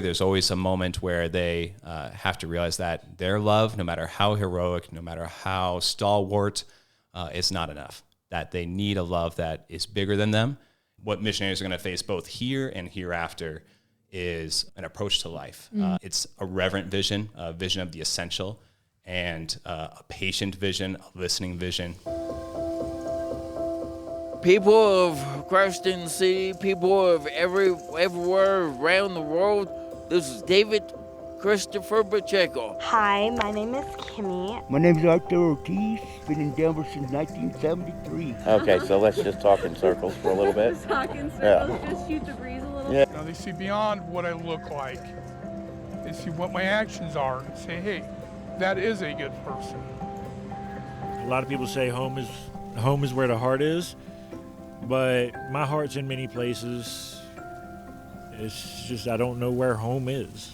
There's always a moment where they have to realize that their love, no matter how heroic, no matter how stalwart, is not enough. That they need a love that is bigger than them. What missionaries are going to face both here and hereafter is an approach to life. It's a reverent vision, a vision of the essential, and a patient vision, a listening vision. People of Christ in the City, people of everywhere around the world, this is David Christopher Pacheco. Hi, my name is Kimmy. My name is Arthur Ortiz. Been in Denver since 1973. Okay, so let's just talk in circles for a little bit. Just talk in circles, just shoot the breeze a little. Yeah. Now they see beyond what I look like. They see what my actions are and say, hey, that is a good person. A lot of people say home is where the heart is, but my heart's in many places. It's just I don't know where home is.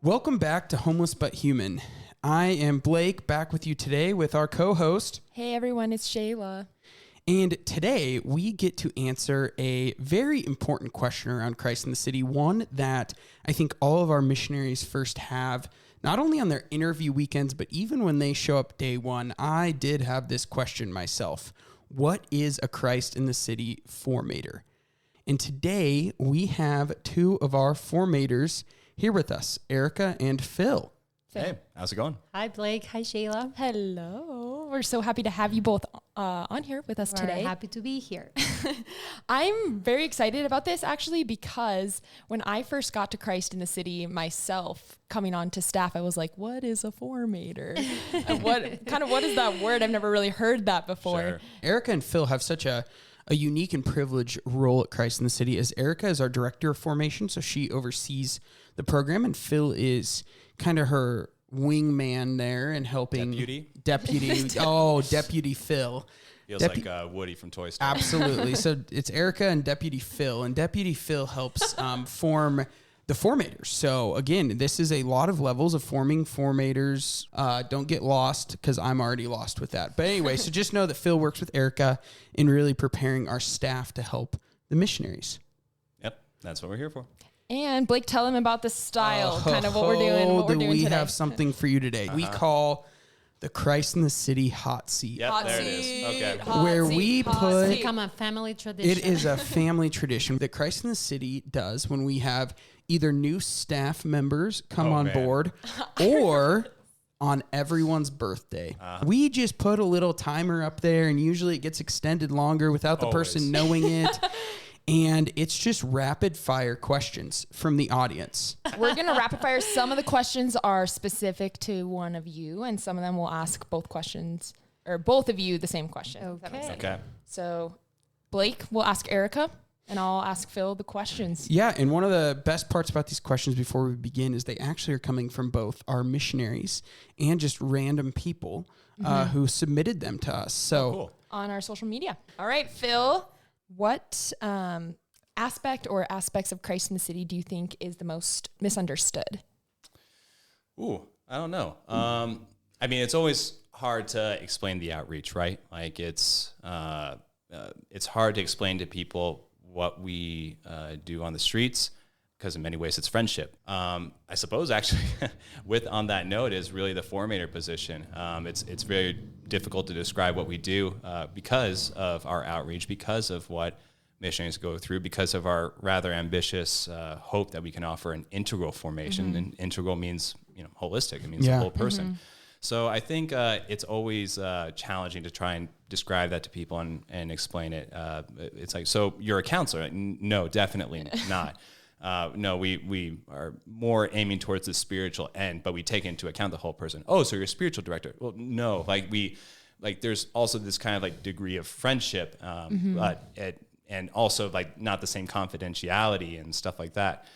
Welcome back to Homeless But Human. I am Blake, back with you today with our co-host. Hey everyone, it's Shayla. And today we get to answer a very important question around Christ in the City, one that I think all of our missionaries first have, not only on their interview weekends, but even when they show up day one. I did have this question myself. What is a Christ in the City formator? And today we have two of our formators here with us, Erika and Phil. Hey, how's it going? Hi, Blake. Hi, Shayla. Hello. We're so happy to have you both on here with us today. We're happy to be here. I'm very excited about this actually because when I first got to Christ in the City myself, coming on to staff, I was like, what is a formator? And what is that word? I've never really heard that before. Sure. Erika and Phil have such a unique and privileged role at Christ in the City, as Erika is our director of formation, so she oversees the program, and Phil is kind of her wingman there and helping. Deputy Phil. Feels like Woody from Toy Story. Absolutely. So it's Erika and Deputy Phil, and Deputy Phil helps form the formators. So again, this is a lot of levels of forming formators. Don't get lost because I'm already lost with that. But anyway, so just know that Phil works with Erika in really preparing our staff to help the missionaries. Yep, that's what we're here for. And Blake, tell them about the style, kind of what we're doing We today. have something for you today. We call the Christ in the City hot seat. Yep, there it is. Okay. Where we put... It's become a family tradition. It is a family tradition that Christ in the City does when we have either new staff members come on board or on everyone's birthday. We just put a little timer up there, and usually it gets extended longer without the person knowing it. And it's just rapid fire questions from the audience. We're going to rapid fire. Some of the questions are specific to one of you, and some of them will ask both questions, or both of you the same question. Okay. So Blake will ask Erika, and I'll ask Phil the questions. Yeah, and one of the best parts about these questions before we begin is they actually are coming from both our missionaries and just random people who submitted them to us. So cool. On our social media. All right, Phil, what aspect or aspects of Christ in the City do you think is the most misunderstood? Ooh, I don't know. I mean, it's always hard to explain the outreach, right? Like it's hard to explain to people what we do on the streets, because in many ways it's friendship. I suppose actually on that note is really the formator position. It's very difficult to describe what we do because of our outreach, because of what missionaries go through, because of our rather ambitious hope that we can offer an integral formation. Mm-hmm. And integral means, holistic. It means the whole person. Mm-hmm. So I think it's always challenging to try and describe that to people and explain it. It's like, so you're a counselor? No, definitely not. No, we are more aiming towards the spiritual end, but we take into account the whole person. Oh, so you're a spiritual director? Well, no, there's also this kind of degree of friendship, and also not the same confidentiality and stuff like that.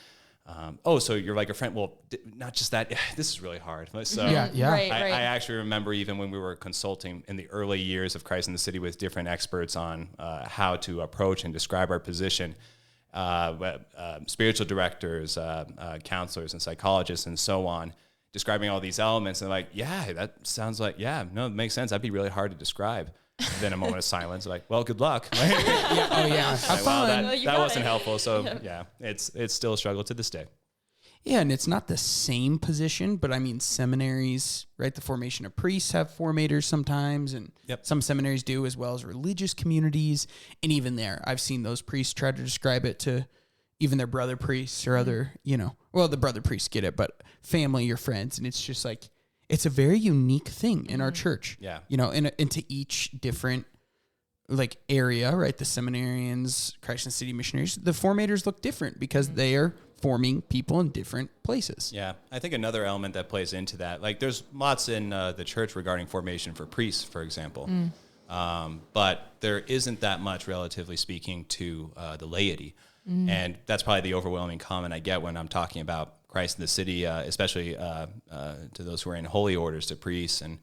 So you're like a friend. Well, not just that. This is really hard. So yeah. Right. I actually remember even when we were consulting in the early years of Christ in the City with different experts on how to approach and describe our position, spiritual directors, counselors and psychologists and so on, describing all these elements, and that sounds like, it makes sense. That'd be really hard to describe. And then a moment of silence, well, good luck. Have fun. That wasn't helpful. So it's still a struggle to this day. Yeah, and it's not the same position, but I mean, seminaries, right? The formation of priests have formators sometimes, and some seminaries do, as well as religious communities. And even there, I've seen those priests try to describe it to even their brother priests or other, the brother priests get it, but family or friends. And it's just like, it's a very unique thing in our church. Yeah. Into each different area, right? The seminarians, Christ and City missionaries, the formators look different because they are forming people in different places. Yeah, I think another element that plays into that, there's lots in the church regarding formation for priests, for example, but there isn't that much, relatively speaking, to the laity. And that's probably the overwhelming comment I get when I'm talking about Christ in the City, especially to those who are in holy orders, to priests and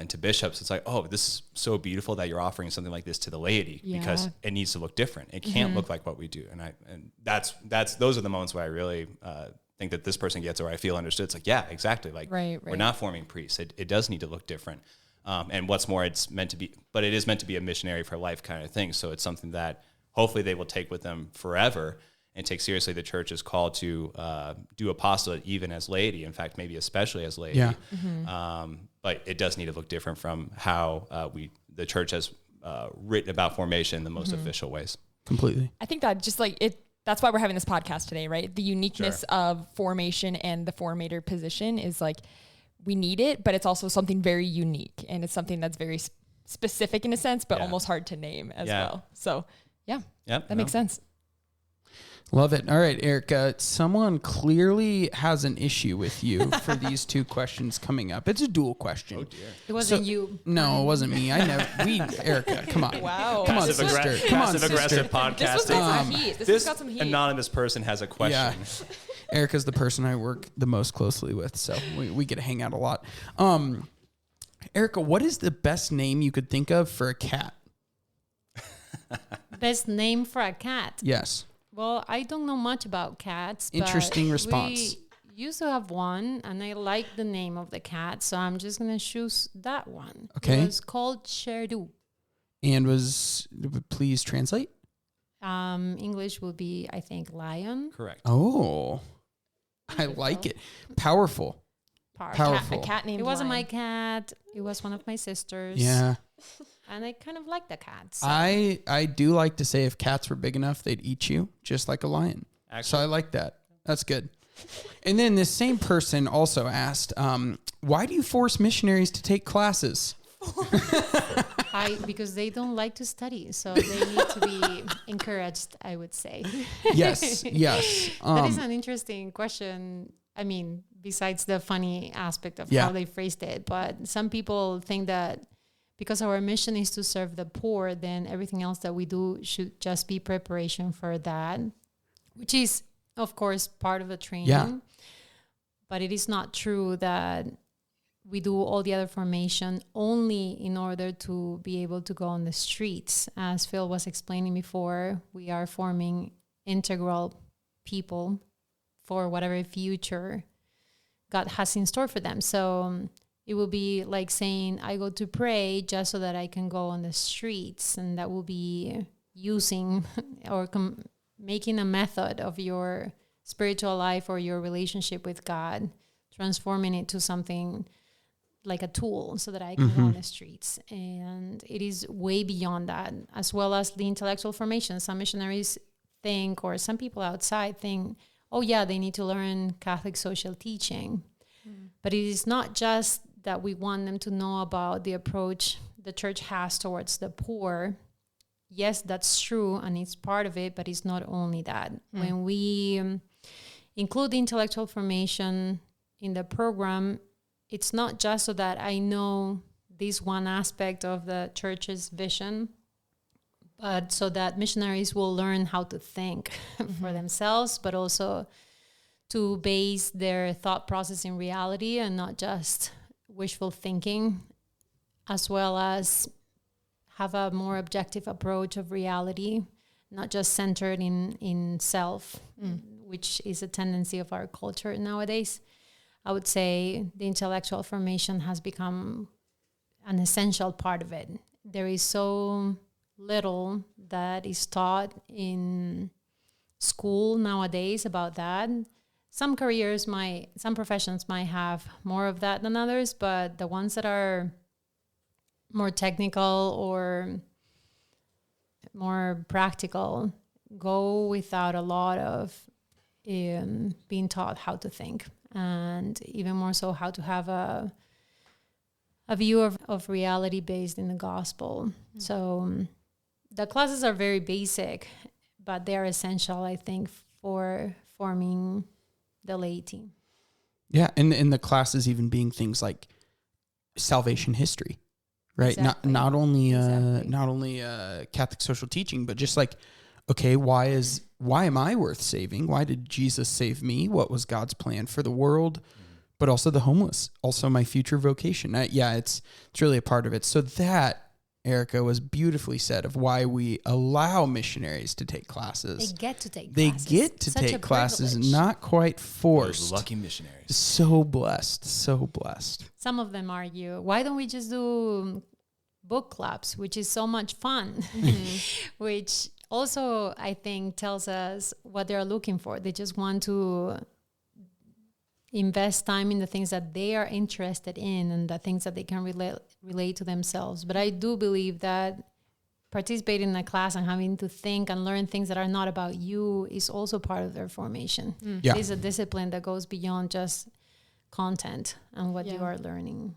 to bishops. It's like, oh, this is so beautiful that you're offering something like this to the laity because it needs to look different. It can't look like what we do. And those are the moments where I really think that this person gets, or I feel understood. It's like, yeah, exactly. We're not forming priests. It does need to look different. And what's more, it is meant to be a missionary for life kind of thing. So it's something that hopefully they will take with them forever and take seriously. The church is called to do apostolate even as laity. In fact, maybe especially as laity. Yeah. But it does need to look different from how the church has written about formation in the most official ways. Completely. I think that that's why we're having this podcast today, right? The uniqueness of formation and the formator position is we need it, but it's also something very unique, and it's something that's very specific in a sense, but almost hard to name as well. So that makes sense. Love it. All right, Erika, someone clearly has an issue with you for these two questions coming up. It's a dual question. Oh, dear. It wasn't you. No, it wasn't me. Erika, come on. Wow. Come on, Passive sister. Come on, aggressive sister. podcasting. This got some heat. Anonymous person has a question. Yeah. Erika's the person I work the most closely with, so we get to hang out a lot. Erika, what is the best name you could think of for a cat? Best name for a cat? Yes. Well, I don't know much about cats. Interesting but response. We used to have one, and I like the name of the cat, so I'm just going to choose that one. Okay. It was called Sherdu. And please translate? English will be, I think, lion. Correct. Oh, I like it. Powerful. Powerful. A cat named It wasn't Lion. my cat. It was one of my sisters. Yeah. And I kind of like the cats. So. I do like to say if cats were big enough, they'd eat you just like a lion. So I like that. That's good. And then this same person also asked, why do you force missionaries to take classes? Because they don't like to study. So they need to be encouraged, I would say. Yes. That is an interesting question. I mean, besides the funny aspect of how they phrased it. But some people think that because our mission is to serve the poor, then everything else that we do should just be preparation for that, which is, of course, part of the training. Yeah. But it is not true that we do all the other formation only in order to be able to go on the streets. As Phil was explaining before, we are forming integral people for whatever future God has in store for them. So it will be like saying, I go to pray just so that I can go on the streets. And that will be using or making a method of your spiritual life or your relationship with God, transforming it to something like a tool so that I can go on the streets. And it is way beyond that, as well as the intellectual formation. Some missionaries think, or some people outside think, oh yeah, they need to learn Catholic social teaching. But it is not just that we want them to know about the approach the church has towards the poor. Yes, that's true, and it's part of it, but it's not only that. When we include the intellectual formation in the program, it's not just so that I know this one aspect of the church's vision, but so that missionaries will learn how to think for themselves, but also to base their thought process in reality and not just wishful thinking, as well as have a more objective approach of reality, not just centered in self, which is a tendency of our culture nowadays. I would say the intellectual formation has become an essential part of it. There is so little that is taught in school nowadays about that. some some professions might have more of that than others, but the ones that are more technical or more practical go without a lot of being taught how to think, and even more so how to have a view of reality based in the gospel. So the classes are very basic, but they are essential, I think, for forming the laity. Yeah, and the classes even being things like salvation history, right? Exactly. Not only Catholic social teaching, but just like, okay, why am I worth saving? Why did Jesus save me? What was God's plan for the world? But also the homeless, also my future vocation. It's really a part of it. So that, Erika, was beautifully said of why we allow missionaries to take classes. They get to take classes. They get to take classes, not quite forced. Those lucky missionaries. So blessed, so blessed. Some of them argue, why don't we just do book clubs, which is so much fun, which also, I think, tells us what they're looking for. They just want to invest time in the things that they are interested in and the things that they can relate to themselves. But I do believe that participating in a class and having to think and learn things that are not about you is also part of their formation. Yeah. It's a discipline that goes beyond just content and what you are learning.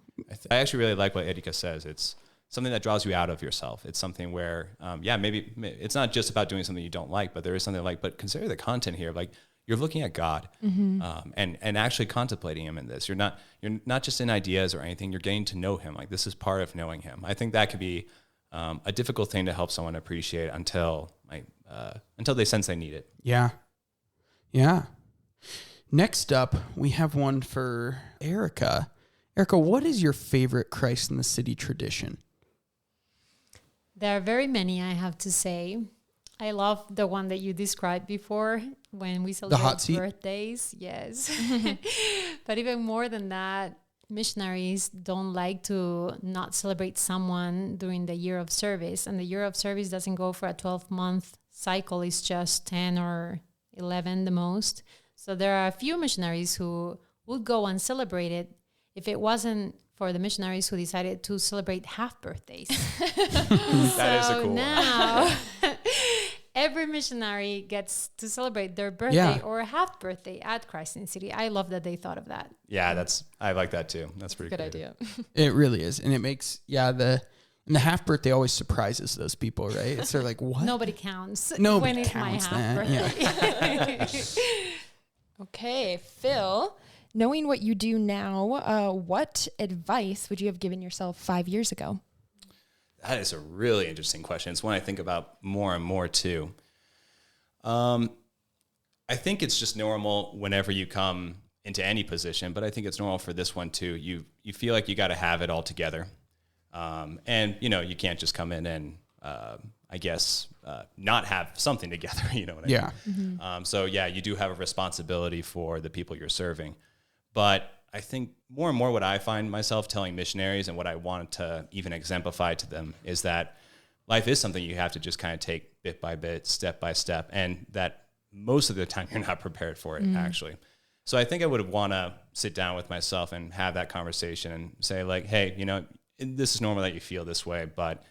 I actually really like what Erika says. It's something that draws you out of yourself. It's something where, maybe it's not just about doing something you don't like, but there is something but consider the content here. Like, you're looking at God and actually contemplating him in this. You're not just in ideas or anything. You're getting to know him. Like, this is part of knowing him. I think that could be a difficult thing to help someone appreciate until they sense they need it. Yeah. Yeah. Next up, we have one for Erika. Erika, what is your favorite Christ in the City tradition? There are very many, I have to say. I love the one that you described before when we celebrate birthdays. Yes. But even more than that, missionaries don't like to not celebrate someone during the year of service. And the year of service doesn't go for a 12-month cycle. It's just 10 or 11 the most. So there are a few missionaries who would go and celebrate it if it wasn't for the missionaries who decided to celebrate half birthdays. That is a cool now, every missionary gets to celebrate their birthday or a half birthday at Christ in the City. I love that they thought of that. Yeah, I like that too. That's pretty good cool. idea. It really is. And it makes, the half birthday always surprises those people, right? It's like, what? Nobody counts. Nobody when it's counts my half birthday. Yeah. Okay, Phil, knowing what you do now, what advice would you have given yourself 5 years ago? That is a really interesting question. It's one I think about more and more too. I think it's just normal whenever you come into any position, but I think it's normal for this one too. You feel like you got to have it all together. And you can't just come in and, not have something together, you know what I mean? Mm-hmm. You do have a responsibility for the people you're serving. But I think more and more what I find myself telling missionaries and what I want to even exemplify to them is that life is something you have to just kind of take bit by bit, step by step, and that most of the time you're not prepared for it, actually. So I think I would want to sit down with myself and have that conversation and say, like, hey, this is normal that you feel this way, but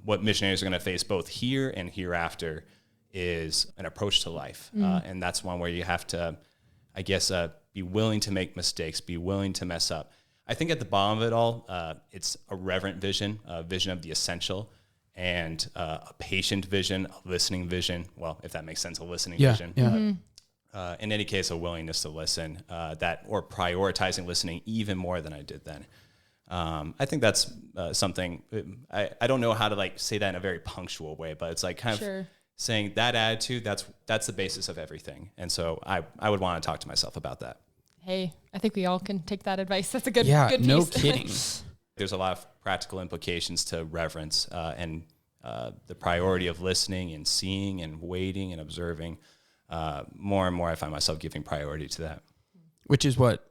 what missionaries are going to face both here and hereafter is an approach to life. And that's one where you have to, be willing to make mistakes, be willing to mess up. I think at the bottom of it all, it's a reverent vision, a vision of the essential, and a patient vision, a listening vision. Well, if that makes sense, a listening vision. Yeah. Mm-hmm. In any case, a willingness to listen, or prioritizing listening even more than I did then. I think that's something, I don't know how to say that in a very punctual way, but it's kind of saying that attitude, that's the basis of everything. And so I would want to talk to myself about that. Hey, I think we all can take that advice. That's a good piece. No kidding. There's a lot of practical implications to reverence and the priority of listening and seeing and waiting and observing. More and more I find myself giving priority to that. Which is what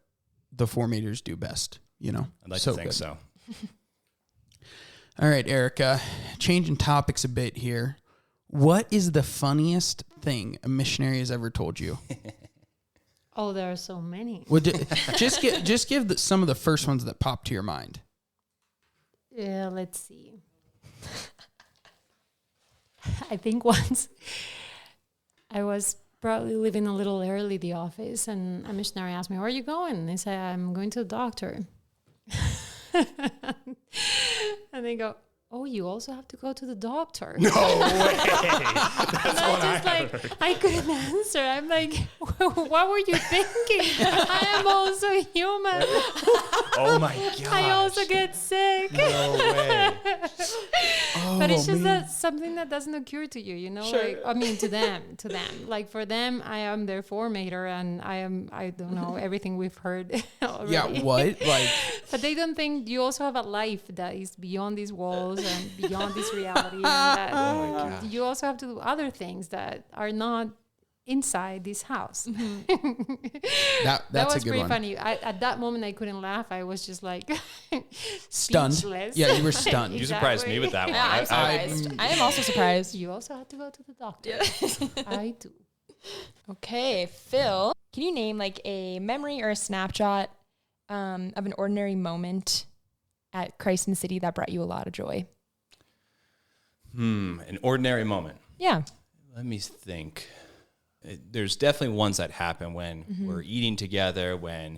the formators do best, I'd like to think so. All right, Erika, changing topics a bit here. What is the funniest thing a missionary has ever told you? Oh, there are so many. Well, just give some of the first ones that pop to your mind. Yeah, let's see. I think once I was probably leaving a little early the office, and a missionary asked me, "Where are you going?" And I said, "I'm going to the doctor." And they go, "Oh, you also have to go to the doctor?" No way. I couldn't answer. I'm like, what were you thinking? I am also human. Oh my god! I also get sick. No way. But it's just that something that doesn't occur to you, you know. Sure. Like, I mean, to them. Like for them, I am their formator, and I don't know everything we've heard already. Yeah, what? Like, but they don't think you also have a life that is beyond these walls and beyond this reality, and that you also have to do other things that are not inside this house. That's that was a good pretty one. funny. At that moment, I couldn't laugh. I was just like Stunned. speechless. Yeah, you were stunned. You surprised me with that one. Yeah, I'm surprised. I am also surprised. You also had to go to the doctor. I do. Okay, Phil, can you name like a memory or a snapshot of an ordinary moment at Christ in the City that brought you a lot of joy? An ordinary moment. Yeah. Let me think. There's definitely ones that happen when we're eating together, when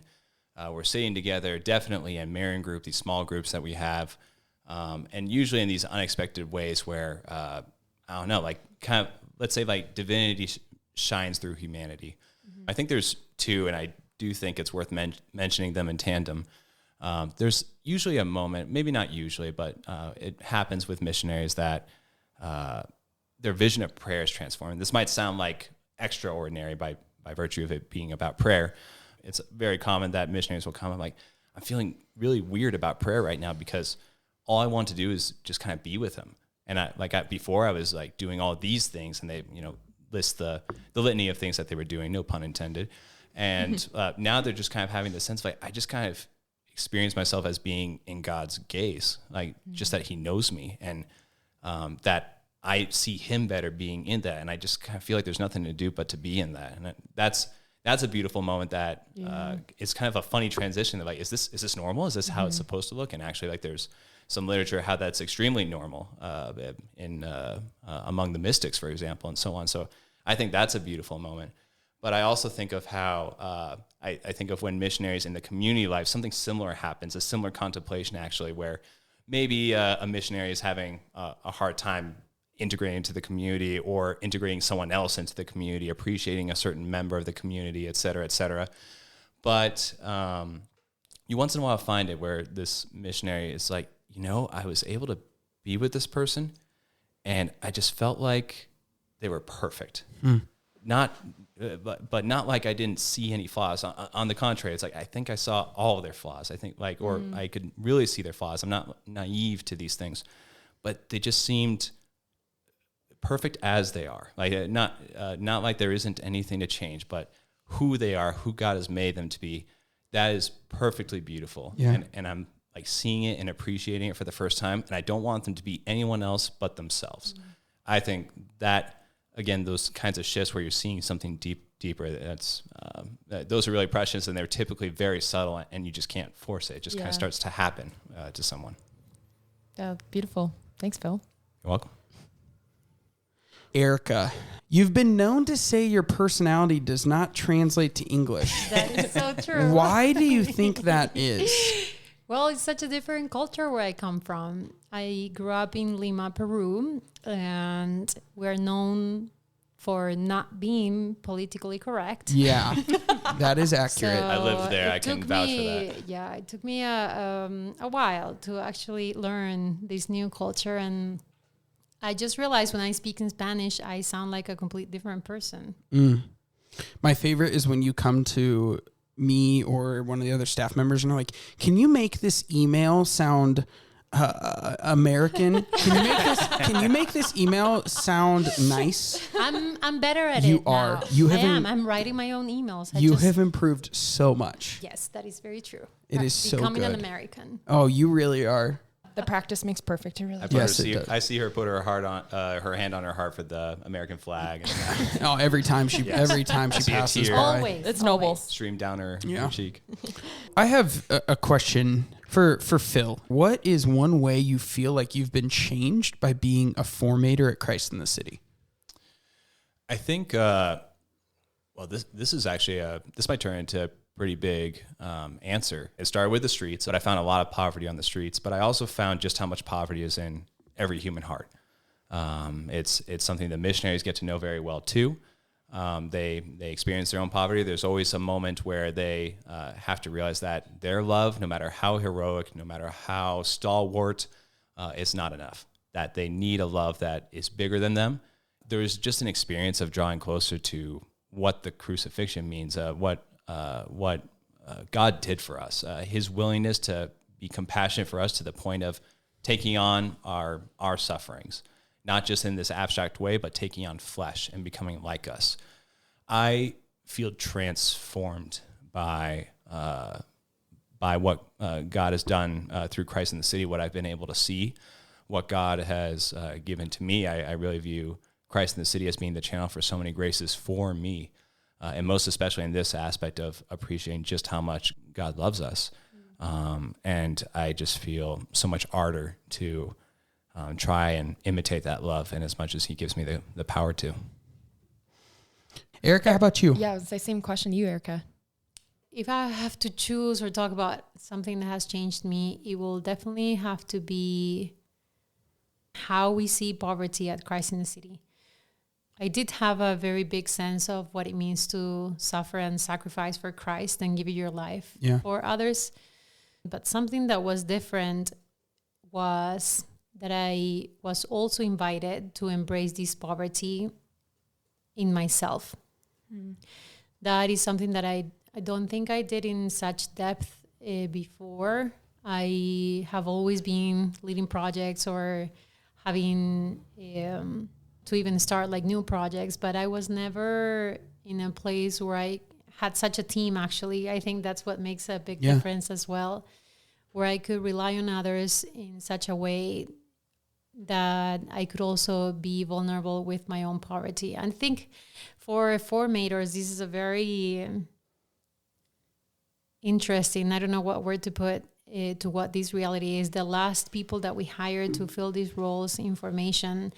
we're sitting together, definitely in Marian group, these small groups that we have, and usually in these unexpected ways where, I don't know, like kind of, let's say like divinity shines through humanity. I think there's two, and I do think it's worth mentioning them in tandem. There's usually a moment, maybe not usually, but it happens with missionaries that their vision of prayer is transformed. This might sound like extraordinary by virtue of it being about prayer. It's very common that missionaries will come and like, I'm feeling really weird about prayer right now because all I want to do is just kind of be with him. And before I was like doing all these things, and they, list the litany of things that they were doing, no pun intended. And now they're just kind of having the sense of like, I just kind of experience myself as being in God's gaze, like just that he knows me, and that I see him better being in that. And I just kind of feel like there's nothing to do but to be in that. And that's a beautiful moment that it's kind of a funny transition. That like, is this normal? Is this how it's supposed to look? And actually, like, there's some literature how that's extremely normal in among the mystics, for example, and so on. So I think that's a beautiful moment. But I also think of how I think of when missionaries in the community life, something similar happens, a similar contemplation actually, where maybe a missionary is having a hard time integrating into the community, or integrating someone else into the community, appreciating a certain member of the community, et cetera, et cetera. But you once in a while find it where this missionary is like, I was able to be with this person, and I just felt like they were perfect. But not like I didn't see any flaws. On the contrary, it's like I think I saw all of their flaws. I think I could really see their flaws. I'm not naive to these things, but they just seemed perfect as they are. Like not like there isn't anything to change, but who they are, who God has made them to be, that is perfectly beautiful. Yeah. And I'm like seeing it and appreciating it for the first time, and I don't want them to be anyone else but themselves. I think that, again, those kinds of shifts where you're seeing something deeper, those are really precious, and they're typically very subtle, and you just can't force it. It just kind of starts to happen to someone. Beautiful. Thanks, Phil. You're welcome. Erika, you've been known to say your personality does not translate to English. That is so true. Why do you think that is? Well, it's such a different culture where I come from. I grew up in Lima, Peru, and we're known for not being politically correct. Yeah, that is accurate. So I lived there. I can vouch for that. Yeah, it took me a while to actually learn this new culture, and I just realized when I speak in Spanish, I sound like a complete different person. My favorite is when you come to me or one of the other staff members and are like, can you make this email sound American? Can you make this email sound nice? I'm better at You it are. now. You I have am. I'm writing my own emails. You have improved so much. Yes, that is very true. It is so Becoming good. an American. Oh, you really are. The practice makes perfect. It really I see her put her hand on her heart for the American flag. And every time she passes by. Always. It's noble. Stream down her cheek. I have a question for Phil. What is one way you feel like you've been changed by being a formator at Christ in the City? I think, this is actually this might turn into a pretty big answer. It started with the streets, but I found a lot of poverty on the streets. But I also found just how much poverty is in every human heart. It's something that missionaries get to know very well too. They experience their own poverty. There's always a moment where they have to realize that their love, no matter how heroic, no matter how stalwart, is not enough. That they need a love that is bigger than them. There's just an experience of drawing closer to what the crucifixion means, what God did for us, His willingness to be compassionate for us to the point of taking on our sufferings, not just in this abstract way, but taking on flesh and becoming like us. I feel transformed by what God has done through Christ in the City, what I've been able to see, what God has given to me. I really view Christ in the City as being the channel for so many graces for me, and most especially in this aspect of appreciating just how much God loves us. And I just feel so much ardor to try and imitate that love, and as much as He gives me the power to. Erika, how about you? Yeah, it's the same question to you, Erika. If I have to choose or talk about something that has changed me, it will definitely have to be how we see poverty at Christ in the City. I did have a very big sense of what it means to suffer and sacrifice for Christ and give your life for others. But something that was different was that I was also invited to embrace this poverty in myself. That is something that I don't think I did in such depth before. I have always been leading projects or having to even start like new projects, but I was never in a place where I had such a team. Actually, I think that's what makes a big difference as well, where I could rely on others in such a way that I could also be vulnerable with my own poverty. And I think for formators, this is a very interesting, I don't know what word to put to what this reality is. The last people that we hired to fill these roles in formation,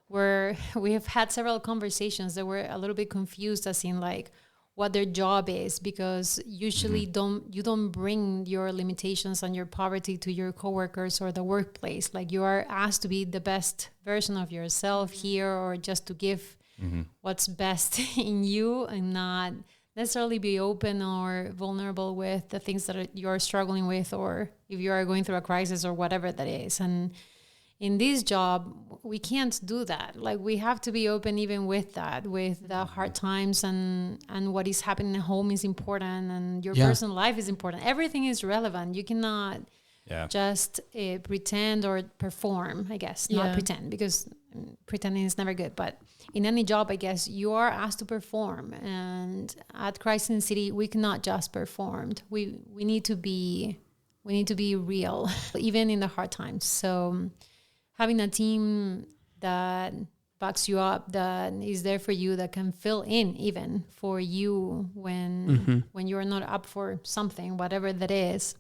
where we have had several conversations that were a little bit confused as in like what their job is, because usually you don't bring your limitations and your poverty to your coworkers or the workplace. Like you are asked to be the best version of yourself here, or just to give what's best in you and not necessarily be open or vulnerable with the things that you're struggling with, or if you are going through a crisis or whatever that is. And in this job, we can't do that. Like we have to be open even with that, with the hard times, and what is happening at home is important, and your personal life is important. Everything is relevant. You cannot just pretend or perform, I guess. Not pretend, because pretending is never good. But in any job, I guess, you are asked to perform. And at Christ in the City, we cannot just perform. We need to be real, even in the hard times. So having a team that backs you up, that is there for you, that can fill in even for you when you're not up for something, whatever that is.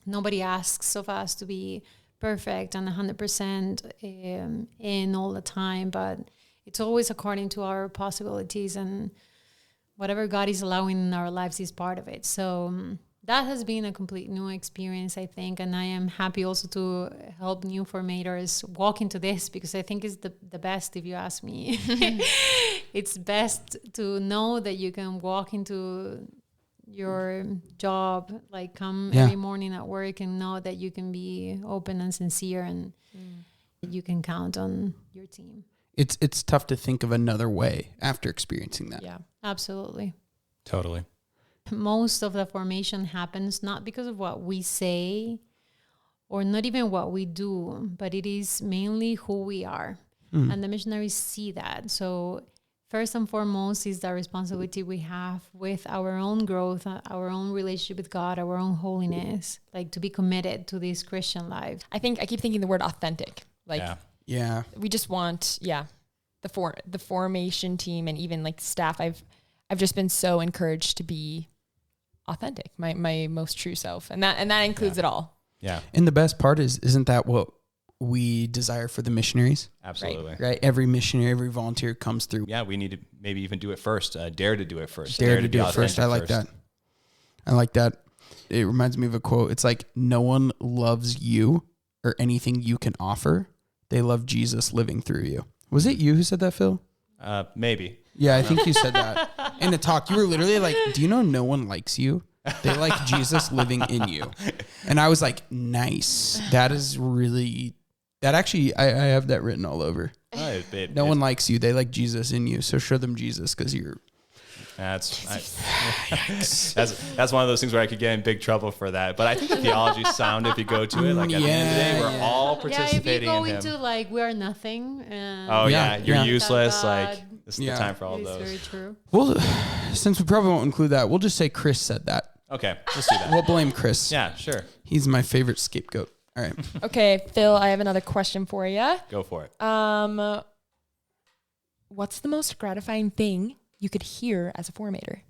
Nobody asks of us to be perfect and 100% in all the time, but it's always according to our possibilities, and whatever God is allowing in our lives is part of it. So that has been a complete new experience, I think, and I am happy also to help new formators walk into this, because I think it's the best, if you ask me. It's best to know that you can walk into your job, like come every morning at work and know that you can be open and sincere, and you can count on your team. It's tough to think of another way after experiencing that. Yeah, absolutely. Totally. Most of the formation happens not because of what we say or not even what we do, but it is mainly who we are. And the missionaries see that. So first and foremost is the responsibility we have with our own growth, our own relationship with God, our own holiness, like to be committed to this Christian life. I keep thinking the word authentic. Like, Yeah. we just want, the formation team and even like staff. I've just been so encouraged to be authentic, my most true self. And that includes it all. Yeah. And the best part isn't that what we desire for the missionaries? Absolutely. Right. Every missionary, every volunteer comes through. Yeah. We need to maybe even do it first. Dare to do it first. Dare to be do it first. I like authentic that. I like that. It reminds me of a quote. It's like, no one loves you or anything you can offer. They love Jesus living through you. Was it you who said that, Phil? Maybe. Yeah, I think you said that in the talk. You were literally like, do you know no one likes you? They like Jesus living in you. And I was like, nice. That is really, that actually, I have that written all over. No one likes you. They like Jesus in you. So show them Jesus because you're. That's one of those things where I could get in big trouble for that. But I think the theology's sound if you go to it. Like at the end of the day, we're all participating in him. If you go into like we are nothing. You're useless. Like this is the time for all it's those. Very true. Well, since we probably won't include that, we'll just say Chris said that. Okay, let's do that. We'll blame Chris. Yeah, sure. He's my favorite scapegoat. All right. Okay, Phil, I have another question for you. Go for it. What's the most gratifying thing you could hear as a formator?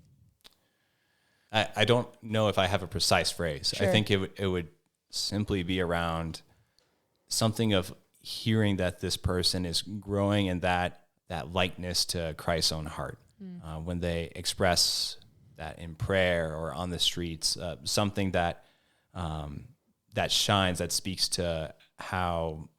I don't know if I have a precise phrase. Sure. I think it would simply be around something of hearing that this person is growing in that likeness to Christ's own heart. When they express that in prayer or on the streets, something that shines, that speaks to how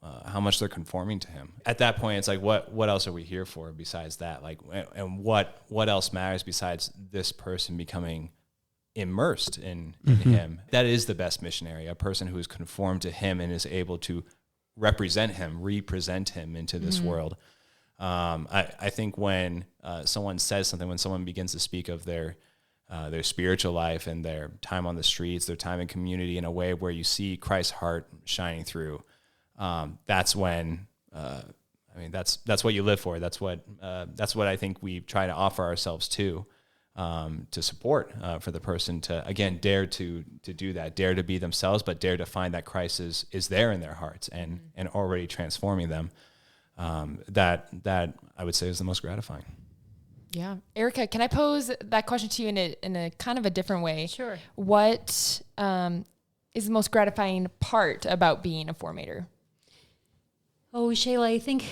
much they're conforming to him. At that point, it's like, what else are we here for besides that? Like, and what else matters besides this person becoming immersed in him? That is the best missionary, a person who is conformed to him and is able to represent him into this world. I think when someone says something, when someone begins to speak of their spiritual life and their time on the streets, their time in community in a way where you see Christ's heart shining through, that's when, that's what you live for. That's what I think we try to offer ourselves to support, for the person to, again, dare to do that, dare to be themselves, but dare to find that Christ is there in their hearts and already transforming them. That I would say is the most gratifying. Yeah. Erika, can I pose that question to you in a kind of a different way? Sure. What is the most gratifying part about being a formator? Oh, Shayla, I think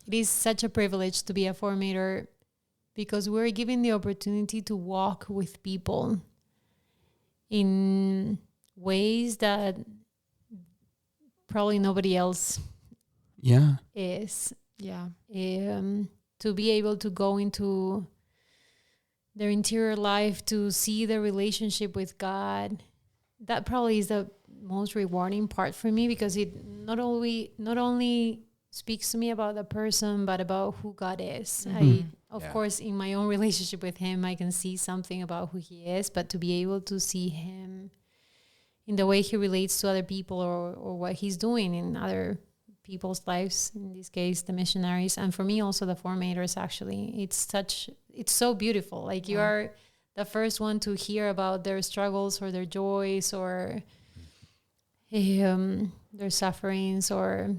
it is such a privilege to be a formator because we're given the opportunity to walk with people in ways that probably nobody else is. Yeah. To be able to go into their interior life, to see the relationship with God, that probably is the most rewarding part for me because it not only speaks to me about the person, but about who God is. Of course, in my own relationship with him, I can see something about who he is, but to be able to see him in the way he relates to other people or what he's doing in other people's lives, in this case the missionaries, and for me also the formators, actually it's so beautiful. Like you are the first one to hear about their struggles or their joys or their sufferings or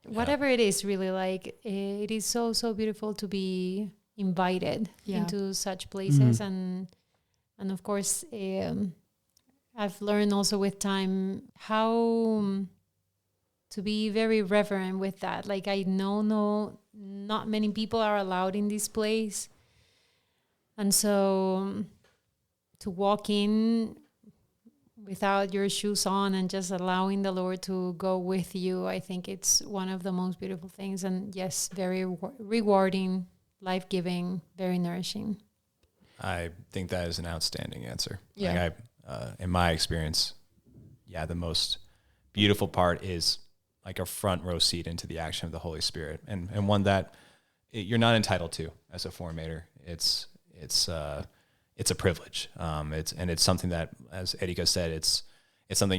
whatever it is, really. Like it is so beautiful to be invited into such places. And of course I've learned also with time how to be very reverent with that. Like I know not many people are allowed in this place. And so to walk in without your shoes on and just allowing the Lord to go with you, I think it's one of the most beautiful things. And yes, very rewarding, life-giving, very nourishing. I think that is an outstanding answer. Yeah. Like in my experience, the most beautiful part is like a front row seat into the action of the Holy Spirit, and one that you're not entitled to as a formator. It's a privilege. It's something that, as Erika said, it's something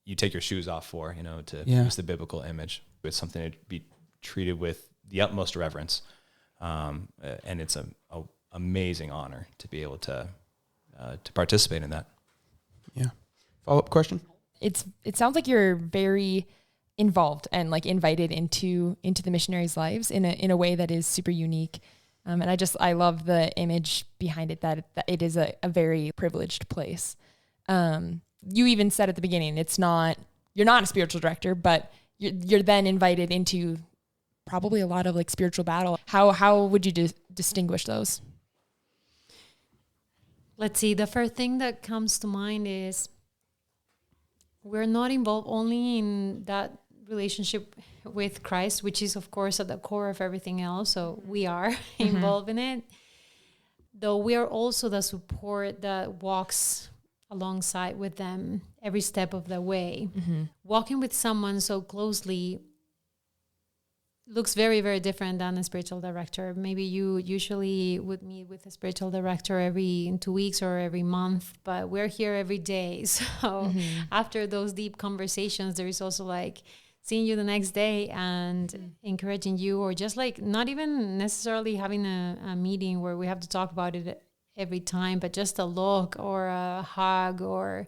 you take your shoes off for, to use the biblical image. It's something to be treated with the utmost reverence. And it's a amazing honor to be able to participate in that. Yeah. Follow-up question? It sounds like you're very involved and like invited into the missionaries' lives in a way that is super unique. And I love the image behind it, that it is a very privileged place. You even said at the beginning, you're not a spiritual director, but you're then invited into probably a lot of like spiritual battle. How would you distinguish those? Let's see. The first thing that comes to mind is we're not involved only in that relationship with Christ, which is of course at the core of everything else. So we are involved in it, though we are also the support that walks alongside with them every step of the way. Walking with someone so closely looks very, very different than a spiritual director. Maybe you usually would meet with a spiritual director every 2 weeks or every month, but we're here every day. So after those deep conversations, there is also like seeing you the next day and encouraging you, or just like not even necessarily having a meeting where we have to talk about it every time, but just a look or a hug or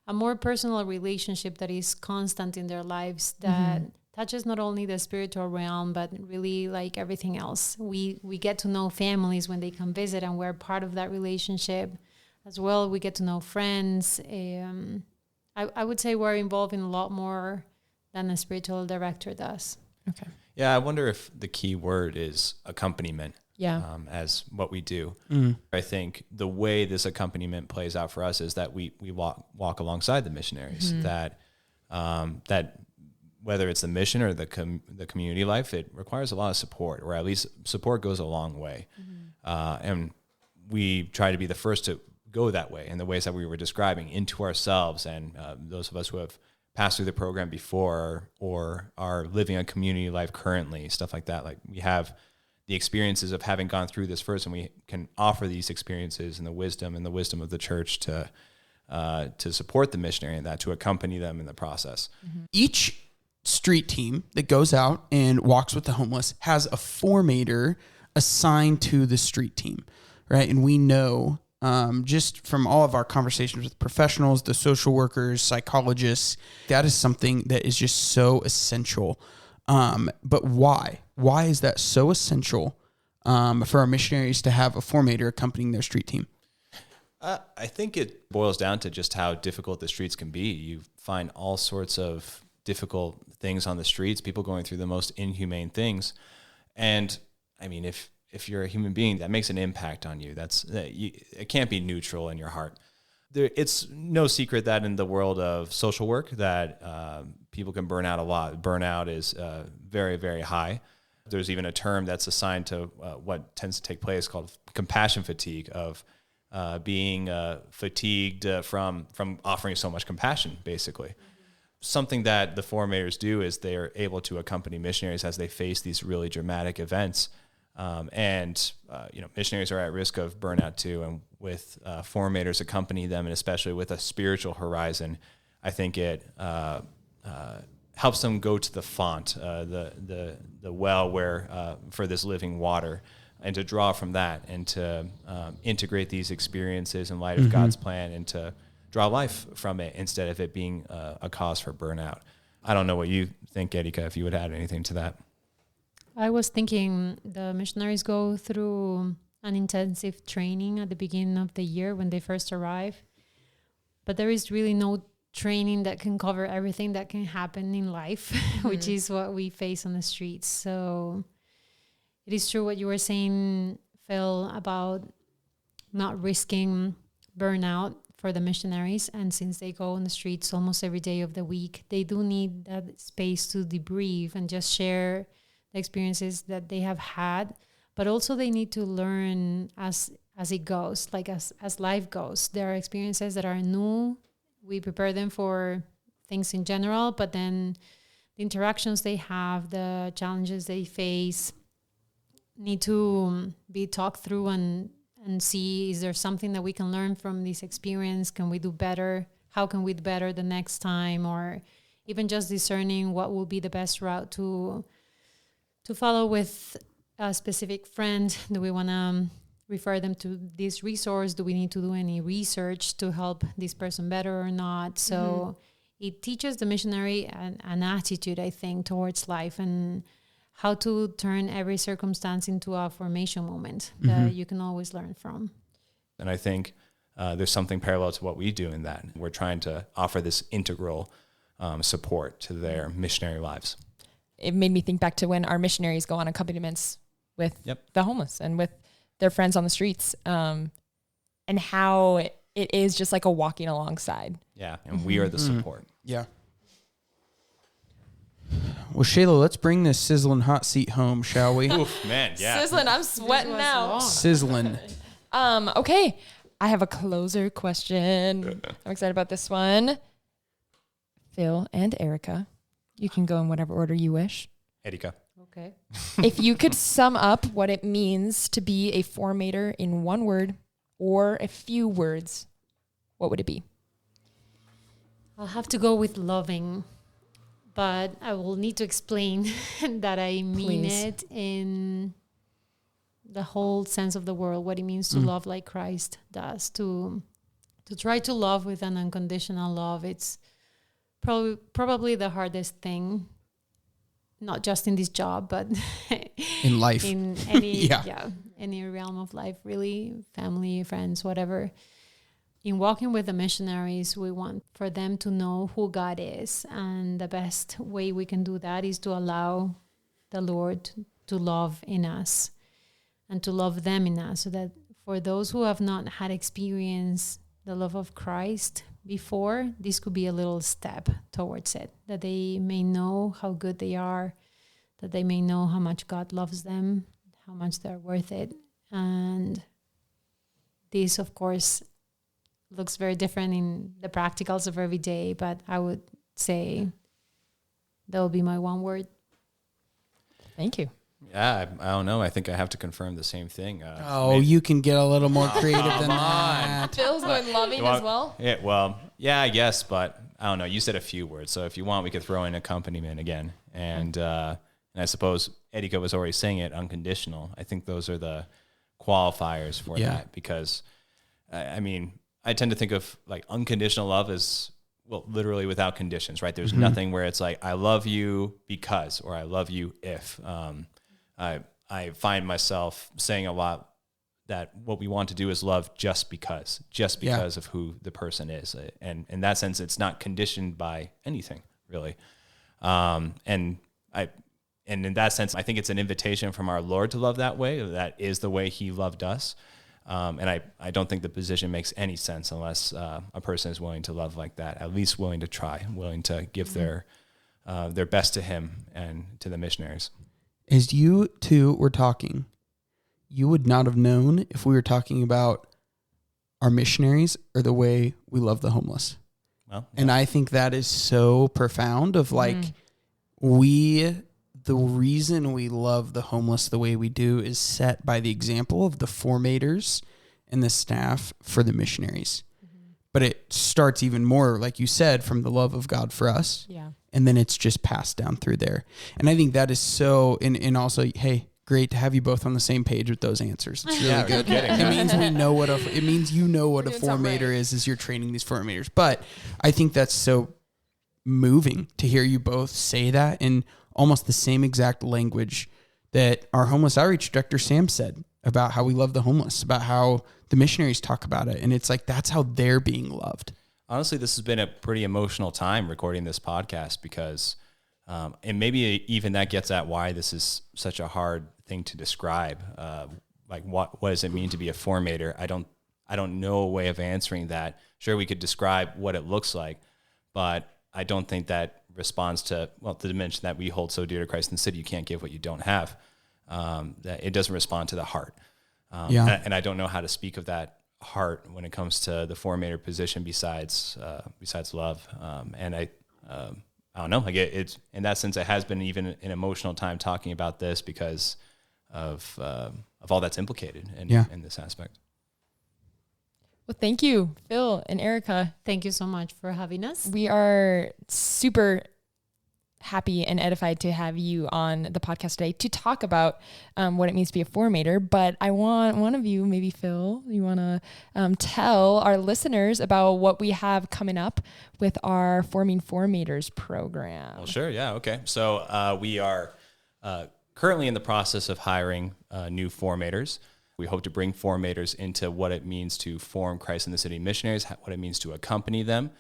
a more personal relationship that is constant in their lives that touches not only the spiritual realm, but really like everything else. We get to know families when they come visit, and we're part of that relationship as well. We get to know friends. I would say we're involved in a lot more than a spiritual director does. Okay. Yeah, I wonder if the key word is accompaniment. Yeah. As what we do. I think the way this accompaniment plays out for us is that we walk alongside the missionaries. That whether it's the mission or the community life, it requires a lot of support, or at least support goes a long way. And we try to be the first to go that way in the ways that we were describing, into ourselves, and those of us who have passed through the program before or are living a community life currently, stuff like that. Like, we have the experiences of having gone through this first, and we can offer these experiences and the wisdom of the church to support the missionary and that, to accompany them in the process. Each street team that goes out and walks with the homeless has a formator assigned to the street team, right? And we know just from all of our conversations with professionals, the social workers, psychologists, that is something that is just so essential. But why? Why is that so essential for our missionaries to have a formator accompanying their street team? I think it boils down to just how difficult the streets can be. You find all sorts of difficult things on the streets, people going through the most inhumane things. And I mean, if you're a human being, that makes an impact on you. It can't be neutral in your heart. It's no secret that in the world of social work that people can burn out a lot. Burnout is very, very high. There's even a term that's assigned to what tends to take place called compassion fatigue, of being fatigued from offering so much compassion, basically. Something that the formators do is they are able to accompany missionaries as they face these really dramatic events. Missionaries are at risk of burnout too. And with formators accompany them, and especially with a spiritual horizon, I think it helps them go to the font, the well where for this living water, and to draw from that and to integrate these experiences in light of God's plan, and to draw life from it instead of it being a cause for burnout. I don't know what you think, Erika, if you would add anything to that. I was thinking the missionaries go through an intensive training at the beginning of the year when they first arrive, but there is really no training that can cover everything that can happen in life, which is what we face on the streets. So it is true what you were saying, Phil, about not risking burnout for the missionaries. And since they go on the streets almost every day of the week, they do need that space to debrief and just share the experiences that they have had. But also they need to learn as it goes, like as life goes. There are experiences that are new. We prepare them for things in general, but then the interactions they have, the challenges they face, need to be talked through and see, is there something that we can learn from this experience? Can we do better? How can we do better the next time? Or even just discerning what will be the best route to follow with a specific friend? Do we want to refer them to this resource? Do we need to do any research to help this person better or not? So it teaches the missionary an attitude, I think, towards life and how to turn every circumstance into a formation moment that you can always learn from. And I think there's something parallel to what we do in that. We're trying to offer this integral support to their missionary lives. It made me think back to when our missionaries go on accompaniments with the homeless and with their friends on the streets, and how it is just like a walking alongside. Yeah, and we are the support. Yeah. Well, Shayla, let's bring this sizzling hot seat home, shall we? Oof, man, yeah. Sizzling, I'm sweating now. Sizzling. Okay, I have a closer question. I'm excited about this one. Phil and Erika, you can go in whatever order you wish. Erika. Okay. If you could sum up what it means to be a formator in one word or a few words, what would it be? I'll have to go with loving, but I will need to explain that I mean it in the whole sense of the word, what it means to love like Christ does, to try to love with an unconditional love. It's probably the hardest thing, not just in this job, but in life, in any any realm of life, really, family, friends, whatever. In walking with the missionaries, we want for them to know who God is, and the best way we can do that is to allow the Lord to love in us and to love them in us, so that for those who have not had experience the love of Christ before, this could be a little step towards it, that they may know how good they are, that they may know how much God loves them, how much they're worth it. And this, of course, looks very different in the practicals of every day, but I would say that would be my one word. Thank you. Yeah, I don't know. I think I have to confirm the same thing. You can get a little more creative than that. Phil's going loving as well. Yeah, well, yeah, I guess, but I don't know. You said a few words, so if you want, we could throw in accompaniment again. And I suppose Erika was already saying it, unconditional. I think those are the qualifiers for that, because, I mean, I tend to think of like unconditional love as, well, literally without conditions, right? There's nothing where it's like, I love you because, or I love you if. I find myself saying a lot that what we want to do is love just because of who the person is. And in that sense, it's not conditioned by anything really. And in that sense, I think it's an invitation from our Lord to love that way. That is the way he loved us. And I don't think the position makes any sense unless a person is willing to love like that, at least willing to try, willing to give their best to him and to the missionaries. As you two were talking, you would not have known if we were talking about our missionaries or the way we love the homeless. Well, And I think that is so profound of like, the reason we love the homeless the way we do is set by the example of the formators and the staff for the missionaries. But it starts even more, like you said, from the love of God for us. Yeah. And then it's just passed down through there. And I think that is so, and also, hey, great to have you both on the same page with those answers. It's really good. It means we know what it means you know what a formator is as you're training these formators. But I think that's so moving to hear you both say that in almost the same exact language that our homeless outreach director, Sam, said about how we love the homeless, about how the missionaries talk about it. And it's like, that's how they're being loved. Honestly, this has been a pretty emotional time recording this podcast because, and maybe even that gets at why this is such a hard thing to describe. Like what does it mean to be a formator? I don't know a way of answering that. Sure, we could describe what it looks like, but I don't think that responds to the dimension that we hold so dear to Christ in the city. You can't give what you don't have. That it doesn't respond to the heart. And I don't know how to speak of that heart when it comes to the formator position besides love. And I don't know, like it's in that sense, it has been even an emotional time talking about this because of all that's implicated in this aspect. Well, thank you, Phil and Erika. Thank you so much for having us. We are super happy and edified to have you on the podcast today to talk about what it means to be a formator. But I want one of you, maybe Phil, you want to tell our listeners about what we have coming up with our Forming Formators program. Well, sure. Yeah. Okay. So we are currently in the process of hiring new formators. We hope to bring formators into what it means to form Christ in the City missionaries, what it means to accompany them,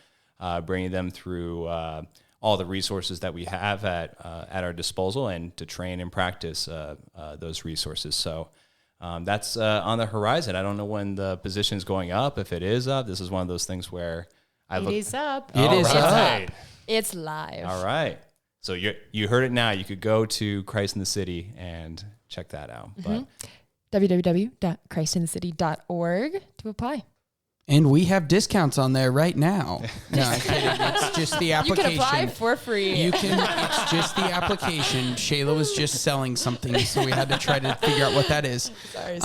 bringing them through all the resources that we have at our disposal, and to train and practice those resources. So that's on the horizon. I don't know when the position is going up. If it is up, this is one of those things where It is up. It is up. It's live. All right. So you heard it now. You could go to Christ in the City and check that out. Mm-hmm. But www.christinthecity.org to apply. And we have discounts on there right now. No, I'm kidding. It's just the application. You can apply for free. It's just the application. Shayla was just selling something, so we had to try to figure out what that is. Sorry.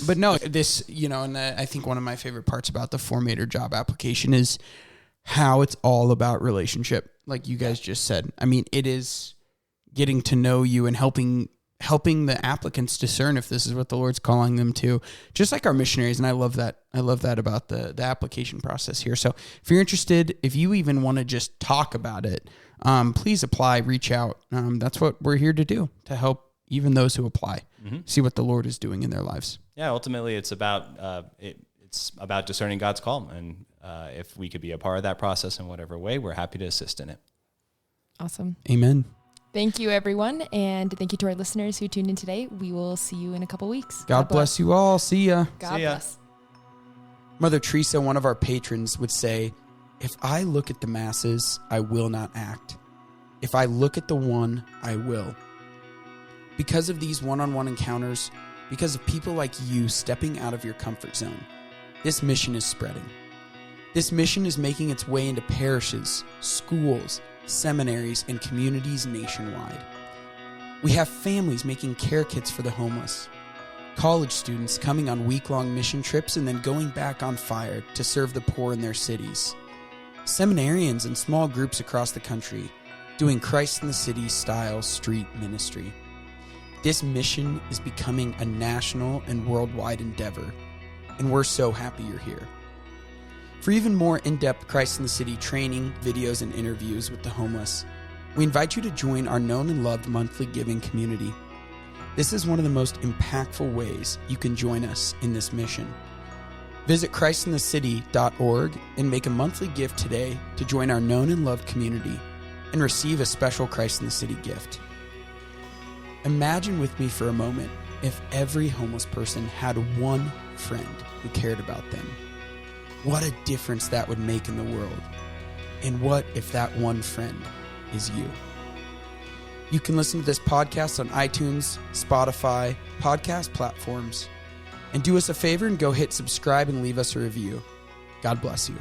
But no, this, and I think one of my favorite parts about the Formator job application is how it's all about relationship. Like you guys just said. I mean, it is getting to know you and helping the applicants discern if this is what the Lord's calling them to, just like our missionaries. And I love that about the application process here. So if you're interested, if you even want to just talk about it, please apply, reach out. That's what we're here to do, to help even those who apply, see what the Lord is doing in their lives. Yeah, ultimately it's about discerning God's call. And if we could be a part of that process in whatever way, we're happy to assist in it. Awesome. Amen. Thank you, everyone. And thank you to our listeners who tuned in today. We will see you in a couple weeks. God bless you all. See ya. God bless. Mother Teresa, one of our patrons, would say, "If I look at the masses, I will not act. If I look at the one, I will." Because of these one-on-one encounters, because of people like you stepping out of your comfort zone, this mission is spreading. This mission is making its way into parishes, schools, seminaries, and communities nationwide. We have families making care kits for the homeless, college students coming on week-long mission trips and then going back on fire to serve the poor in their cities, seminarians and small groups across the country doing Christ in the City style street ministry. This mission is becoming a national and worldwide endeavor, and we're so happy you're here. For even more in-depth Christ in the City training, videos, and interviews with the homeless, we invite you to join our known and loved monthly giving community. This is one of the most impactful ways you can join us in this mission. Visit christinthecity.org and make a monthly gift today to join our known and loved community and receive a special Christ in the City gift. Imagine with me for a moment if every homeless person had one friend who cared about them. What a difference that would make in the world. And what if that one friend is you? You can listen to this podcast on iTunes, Spotify, podcast platforms. And do us a favor and go hit subscribe and leave us a review. God bless you.